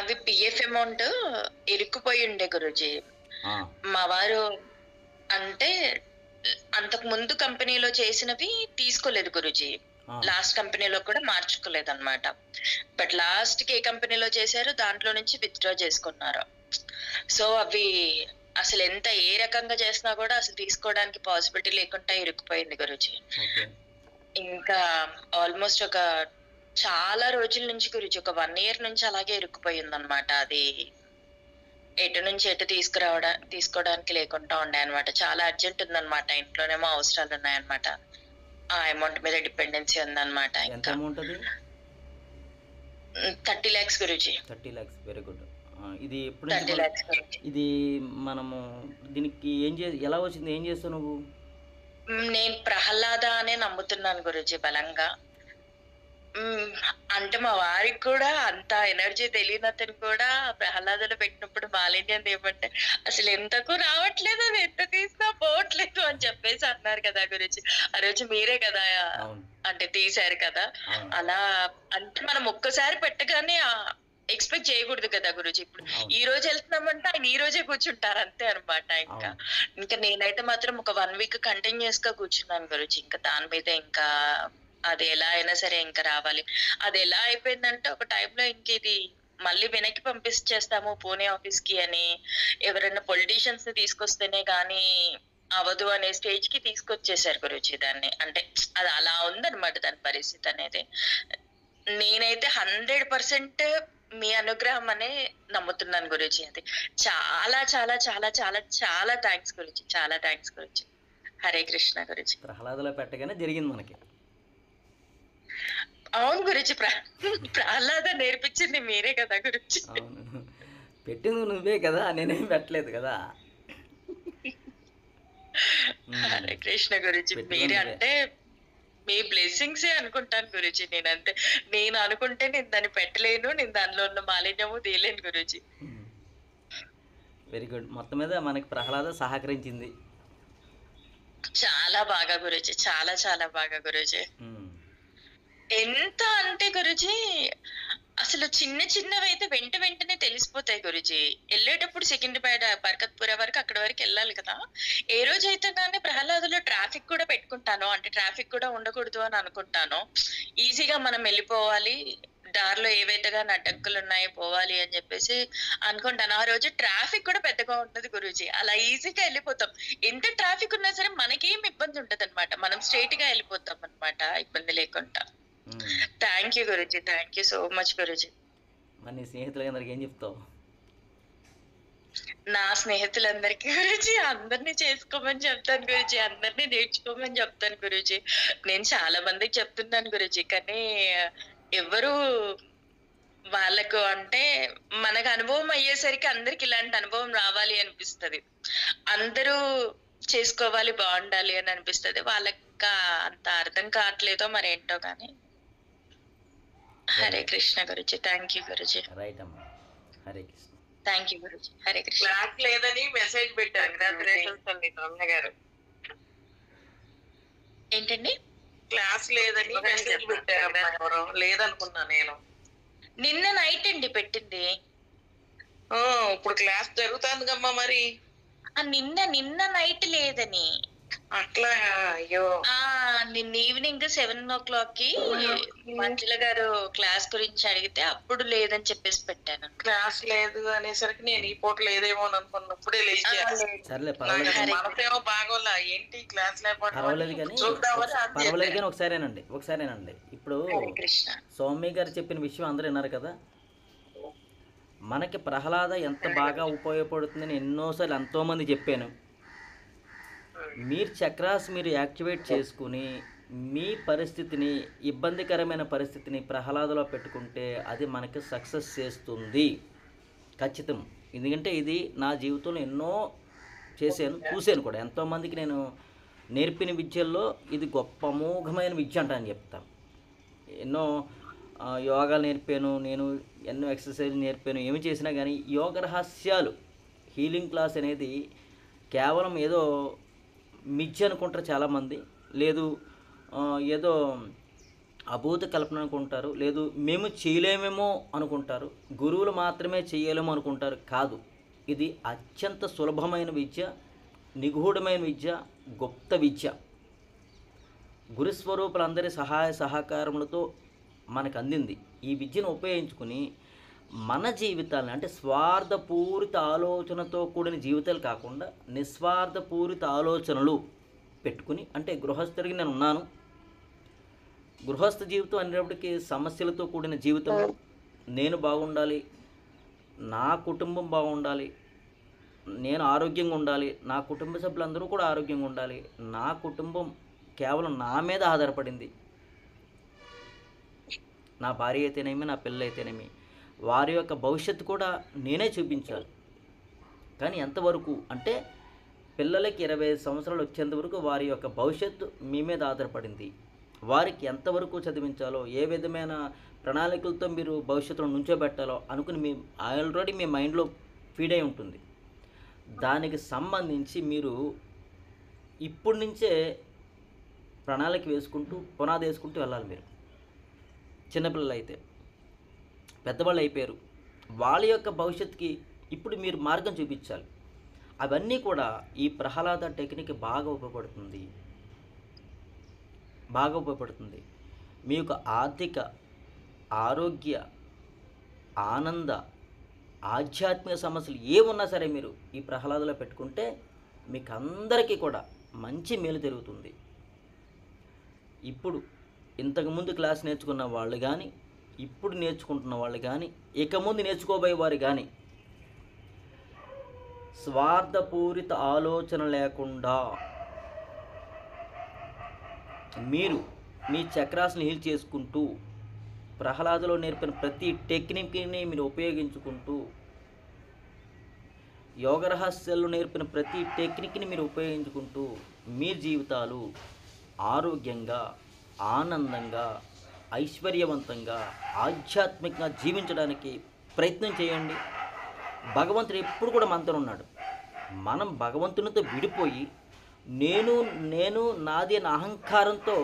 అవి PF amount ఇరుక్కుపోయి ఉండే గురూజీ. ఆ, మా వారు అంటే అంతకు ముందు కంపెనీలో చేసినవి తీసుకోలేదు గురూజీ. ఆ, లాస్ట్ కంపెనీలో కూడా మార్చుకోలేదన్నమాట. బట్ లాస్ట్‌కి ఏ కంపెనీలో చేశారో దాంట్లో నుంచి విత్‌డ్రా చేసుకున్నారు. సో, అవి అసలెంత ఏ రకంగా చేసినా గూడా అసలు తీసుకోవడానికి పాసిబిలిటీ లేకుండా ఇరుక్కుపోయింది గురూజీ. ఓకే. ఇంకా ఆల్‌మోస్ట్ ఒక చాలా రోజుల నుంచి గురూజీ, ఒక 1 ఇయర్ నుంచి అలాగే ఇరుక్కుపోయిందన్నమాట. అది ఎటు నుంచి ఎటు తీసుకోవడానికి లేకుండా ఉండే అన్నమాట. చాలా అర్జెంట్ ఉందన్నమాట. ఇంట్లోనేమో అవసరాలున్నాయన్నమాట. ఆ అమౌంట్ మీద డిపెండెన్సీ ఉందన్నమాట ఎంత ఇంకా. అమౌంట్ అది? 30 lakhs Guruji. 30 lakhs, very good. ఇది ఎప్పటి 30 నుంచి లాక్స్ గురూజీ. ఇది మనము దీనికి ఎలా వచ్చింది, ఏం చేస్తావు నువ్వు? నేను ప్రహ్లాద అనే నమ్ముతున్నాను గురూజీ బలంగా. హ్మ్. అంటే మా వారికి కూడా అంత ఎనర్జీ తెలియనతను కూడా ప్రహ్లాదలో పెట్టినప్పుడు మాలిన్యం తేమంటే అసలెంతకు రావట్లేదు, అది ఎంత తీసినా పోవట్లేదు అని చెప్పేసి అన్నారు కదా గురూజీ. ఆ రోజు మీరే కదా అవును, అంటే తీశారు కదా! అవును, అలా అంటే మనం ఒక్కసారి పెట్టగానే ఎక్స్‌పెక్ట్ చేయకూడదు కదా గురూజీ. ఇప్పుడు అవును, ఈ రోజు ఎళ్తున్నామంటే ఆయన ఈ రోజే కూర్చుంటారు అంతే అన్నమాట ఇంకా. అవును. ఇంకా నేనైతే మాత్రం ఒక 1 వీక్ కంటిన్యూయస్‌గా కూర్చున్నాను గురూజీ. ఇంకా దాని మీద ఇంకా అది ఎలా అయినా సరే ఇంకా రావాలి. అది ఎలా అయిపోయిందంటే ఒక టైంలో ఇంకిది మళ్ళీ వెనక్కి పంపించేస్తాము పూణే ఆఫీస్‌కి అని ఎవరైనా పొలిటీషియన్స్‌ని తీసుకొస్తేనే గానీ అవ్వదు అనే స్టేజ్‌కి తీసుకొచ్చేసారు గురూజీ దాన్ని. అంటే అది అలా ఉందన్నమాట దాని పరిస్థితనేది. నేనైతే 100% మీ అనుగ్రహం అనే నమ్ముతున్నాను గురూజీ అది. చాలా చాలా చాలా చాలా చాలా థాంక్స్ గురూజీ. చాలా థాంక్స్ గురూజీ. హరే కృష్ణ గురూజీ. ప్రహ్లాదలో పెట్టగానే జరిగింది మనకి. అవును గురూజీ. ప్రహ్లాద నేర్పించింది మీరే కదా గురూజీ. అవును, పెట్టింది నువ్వే కదా, నేనేం పెట్టలేదు కదా. హరే కృష్ణ గురూజీ. పెట్టింది మీరే నువ్వే. అంటే మీ బ్లెస్సింగ్సే అనుకుంటాను గురూజీ నేనంతే. నేను అనుకుంటే నేను దాన్ని పెట్టలేను. నేను దానిలో ఉన్న మాలిన్యము తీయలేను గురూజీ. Very good. మొత్తం మీద మనకి ప్రహ్లాద సహకరించింది. చాలా బాగా గురూజీ. చాలా చాలా బాగా గురూజీ. ఉమ్, ఎంత అంటే గురూజీ, అసలు చిన్న చిన్నవైతే వెంటనే తెలిసిపోతాయి గురూజీ. ఎళ్ళేటప్పుడు సికింద్రాబాద్, బర్కత్‌పుర వరకు అక్కడి వరకెళ్ళాలి కదా! ఏ రోజైతే గాని ప్రహ్లాద్‌లో ట్రాఫిక్ కూడా పెట్టుకుంటానో, అంటే ట్రాఫిక్ కూడా ఉండకూడదు అని అనుకుంటానో, ఈజీగా మనం ఎళ్ళిపోవాలి. దారిలో ఏవైతే గాని అడ్డంకులున్నాయో పోవాలి అని జెప్పేసి అనుకుంటాను. ఆ రోజు ట్రాఫిక్ కూడా పెద్దగా ఉండదు గురూజీ. అలా ఈజీగా ఎళ్ళిపోతాం. ఎంత ట్రాఫిక్ ఉన్నా సరే మనకేం ఇబ్బంది ఉండదనమాట. మనం స్ట్రెయిట్‌గా ఎళ్ళిపోతామనమాట ఇబ్బంది లేకుండా. ఉమ్. థాంక్ యూ గురూజీ. థాంక్ యూ సో మచ్ గురూజీ. మరి నీ స్నేహితులందరికీ ఏం చెప్తావు? నా స్నేహితులందరికీ గురూజీ అందరిని చేసుకోమని చెప్తాను గురూజీ. అందరిని నేర్చుకోమని చెప్తాను గురూజీ. నేను చాలా మందికి చెప్తున్నాను గురూజీ. కానీ ఎవ్వరు వాళ్ళకు అంటే మనకు అనుభవం అయ్యేసరికి అందరికి ఇలాంటి అనుభవం రావాలి అనిపిస్తది. అందరూ చేసుకోవాలి, బావుండాలి అని అనిపిస్తది. వాళ్ళకా అంత అర్థం కావట్లేదో మరేంటో గాని. హరే కృష్ణ గురూజీ. థాంక్ యూ గురూజీ. రైట్ అమ్మా. హరే కృష్ణ. థాంక్ యూ గురూజీ. హరే కృష్ణ. క్లాస్ లేదని మెసేజ్ పెట్టారు. కంగ్రాచులేషన్స్ అండి రమ్య గారు. ఏంటండి? క్లాస్ లేదని మెసేజ్ పెట్టారు. ఎవరో లేదనుకున్నా నేను. నిన్న నైట్ అండి పెట్టింది. ఇప్పుడు క్లాస్ జరుగుతుందిగమ్మా మరి. నిన్న నైట్ లేదని. అట్లా అయ్యో. నిన్న ఈవినింగ్ 7:00కి మంజుల గారు క్లాస్ గురించి అడిగితే అప్పుడు లేదని చెప్పేసి పెట్టాను. క్లాస్ లేదు అనేసరికి నేను ఈ పూట లేదేమో అని అనుకున్నప్పుడే లేచి సర్లే, మనసేమో బాగోలా ఏంటి క్లాస్ పర్వాలేదు కానీ పర్వాలేదు కానీ ఒకసారేనండి. ఇప్పుడు కృష్ణ సౌమ్య గారు చెప్పిన విషయం అందరూ విన్నారు కదా. మనకి ప్రహ్లాద ఎంత బాగా ఉపయోగపడుతుందని ఎన్నోసార్లు ఎంతోమంది చెప్పాను. మీరు చక్రాస్ మీరు యాక్టివేట్ చేసుకుని మీ పరిస్థితిని, ఇబ్బందికరమైన పరిస్థితిని ప్రహ్లాదలో పెట్టుకుంటే అది మనకి సక్సెస్ చేస్తుంది ఖచ్చితం. ఎందుకంటే ఇది నా జీవితంలో ఎన్నో చూశాను కూడా. ఎంతోమందికి నేను నేర్పిన విద్యల్లో ఇది గొప్ప అమోఘమైన విద్య అంటాను చెప్తాను. ఎన్నో యోగాలు నేర్పాను, నేను ఎన్నో ఎక్సర్సైజ్ నేర్పాను. ఏమి చేసినా కానీ యోగ రహస్యాలు, హీలింగ్ క్లాస్ అనేది కేవలం ఏదో మిథ్య అనుకుంటారు చాలామంది. లేదు ఏదో అభూత కల్పన అనుకుంటారు, లేదు మేము చేయలేమేమో అనుకుంటారు, గురువులు మాత్రమే చేయలేమో అనుకుంటారు. కాదు, ఇది అత్యంత సులభమైన విద్య, నిగూఢమైన విద్య, గుప్త విద్య. గురుస్వరూపులందరి సహాయ సహకారములతో మనకు అందింది. ఈ విద్యను ఉపయోగించుకుని మన జీవితాలను, అంటే స్వార్థపూరిత ఆలోచనతో కూడిన జీవితాలు కాకుండా నిస్వార్థపూరిత ఆలోచనలు పెట్టుకుని, అంటే గృహస్థుడికి నేను ఉన్నాను, గృహస్థ జీవితం అనేటప్పటికీ సమస్యలతో కూడిన జీవితం, నేను బాగుండాలి, నా కుటుంబం బాగుండాలి, నేను ఆరోగ్యంగా ఉండాలి, నా కుటుంబ సభ్యులందరూ కూడా ఆరోగ్యంగా ఉండాలి, నా కుటుంబం కేవలం నా మీద ఆధారపడింది, నా భార్య అయితేనేమి, నా పిల్లలు అయితేనేమి, వారి యొక్క భవిష్యత్తు కూడా నేనే చూపించాలి. కానీ ఎంతవరకు అంటే పిల్లలకి 25 సంవత్సరాలు వచ్చేంత వరకు వారి యొక్క భవిష్యత్తు మీ మీద ఆధారపడింది. వారికి ఎంతవరకు చదివించాలో, ఏ విధమైన ప్రణాళికలతో మీరు భవిష్యత్తులో నుంచోబెట్టాలో అనుకుని మీ ఆల్రెడీ మీ మైండ్లో ఫీడ్ అయి ఉంటుంది. దానికి సంబంధించి మీరు ఇప్పటి నుంచే ప్రణాళిక వేసుకుంటూ పునాది వేసుకుంటూ వెళ్ళాలి. మీరు చిన్నపిల్లలు అయితే, పెద్దవాళ్ళు అయిపోయారు, వాళ్ళ యొక్క భవిష్యత్తుకి ఇప్పుడు మీరు మార్గం చూపించాలి. అవన్నీ కూడా ఈ ప్రహ్లాద టెక్నిక్ బాగా ఉపయోగపడుతుంది. మీ యొక్క ఆర్థిక, ఆరోగ్య, ఆనంద, ఆధ్యాత్మిక సమస్యలు ఏమున్నా సరే మీరు ఈ ప్రహ్లాదలో పెట్టుకుంటే మీకు అందరికీ కూడా మంచి మేలు జరుగుతుంది. ఇప్పుడు ఇంతకుముందు క్లాస్ నేర్చుకున్న వాళ్ళు కానీ, ఇప్పుడు నేర్చుకుంటున్న వాళ్ళు కానీ, ఇక ముందు నేర్చుకోబోయే వారు కానీ స్వార్థపూరిత ఆలోచన లేకుండా మీరు మీ చక్రాస్ని హీల్ చేసుకుంటూ, ప్రహ్లాదలో నేర్పిన ప్రతి టెక్నిక్ని మీరు ఉపయోగించుకుంటూ, యోగ రహస్యాల్లో నేర్పిన ప్రతి టెక్నిక్ని మీరు ఉపయోగించుకుంటూ మీ జీవితాలు ఆరోగ్యంగా, ఆనందంగా, ఐశ్వర్యవంతంగా, ఆధ్యాత్మికంగా జీవించడానికి ప్రయత్నం చేయండి. భగవంతుడు ఎప్పుడు కూడా మనతో ఉన్నాడు. మనం భగవంతునితో విడిపోయి నేను నాది అనే అహంకారంతో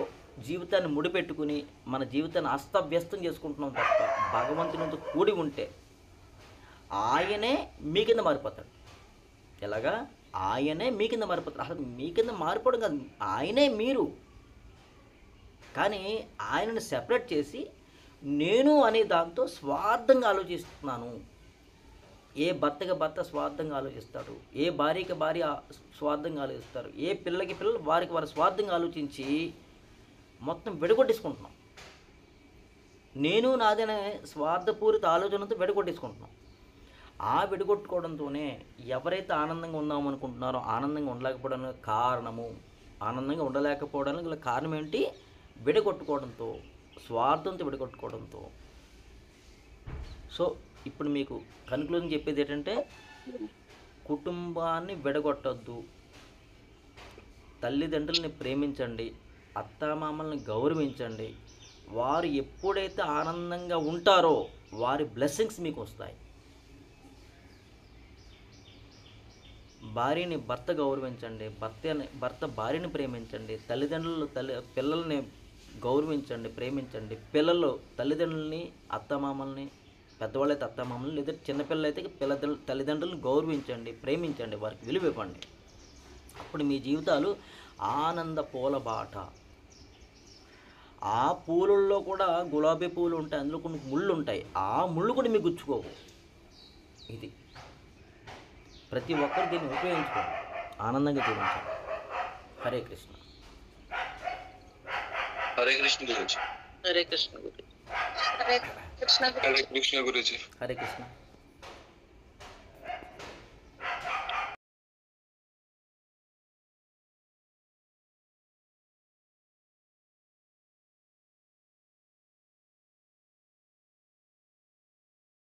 జీవితాన్ని ముడిపెట్టుకుని మన జీవితాన్ని అస్తవ్యస్తం చేసుకుంటున్నాం తప్ప భగవంతునితో కూడి ఉంటే ఆయనే మీ కింద మారిపోతాడు. ఎలాగా? ఆయనే మీ కింద మారిపోతాడు. అసలు మీ కింద మారిపోవడం కాదు, ఆయనే మీరు. కానీ ఆయనను సెపరేట్ చేసి నేను అనే దాంతో స్వార్థంగా ఆలోచిస్తున్నాను. ఏ భర్తకి భర్త స్వార్థంగా ఆలోచిస్తాడు, ఏ భార్యకి భార్య స్వార్థంగా ఆలోచిస్తారు, ఏ పిల్లలకి పిల్లలు వారికి వారి స్వార్థంగా ఆలోచించి మొత్తం విడగొట్టేసుకుంటున్నాం. నేను నాదనే స్వార్థపూరిత ఆలోచనతో విడగొట్టేసుకుంటున్నాం. ఆ విడగొట్టుకోవడంతోనే ఎవరైతే ఆనందంగా ఉందామనుకుంటున్నారో ఆనందంగా ఉండలేకపోవడానికి గల కారణం ఏంటి? విడగొట్టుకోవడంతో, స్వార్థంతో విడగొట్టుకోవడంతో. సో ఇప్పుడు మీకు కన్క్లూజన్ చెప్పేది ఏంటంటే, కుటుంబాన్ని విడగొట్టద్దు, తల్లిదండ్రులని ప్రేమించండి, అత్తామామల్ని గౌరవించండి. వారు ఎప్పుడైతే ఆనందంగా ఉంటారో వారి బ్లెస్సింగ్స్ మీకు వస్తాయి. భార్యని భర్త గౌరవించండి, భర్త భార్యని ప్రేమించండి, పిల్లల్ని గౌరవించండి, ప్రేమించండి. పిల్లలు తల్లిదండ్రులని, అత్తమామల్ని, పెద్దవాళ్ళైతే అత్తమామల్ని, లేదా చిన్నపిల్లలైతే తల్లిదండ్రులను గౌరవించండి, ప్రేమించండి, వారికి విలువ ఇవ్వండి. అప్పుడు మీ జీవితాలు ఆనంద పూల బాట. ఆ పూలల్లో కూడా గులాబీ పూలు ఉంటాయి, అందులో కొన్ని ముళ్ళు ఉంటాయి, ఆ ముళ్ళు కూడా మీకు గుచ్చుకోవు. ఇది ప్రతి ఒక్కరు దీన్ని ఉపయోగించుకోండి, ఆనందంగా జీవించండి. హరే కృష్ణ. హరే కృష్ణ గురుజీ. హరే కృష్ణ గురు. హరే కృష్ణ. హరే కృష్ణ గురుజీ. హరే కృష్ణ.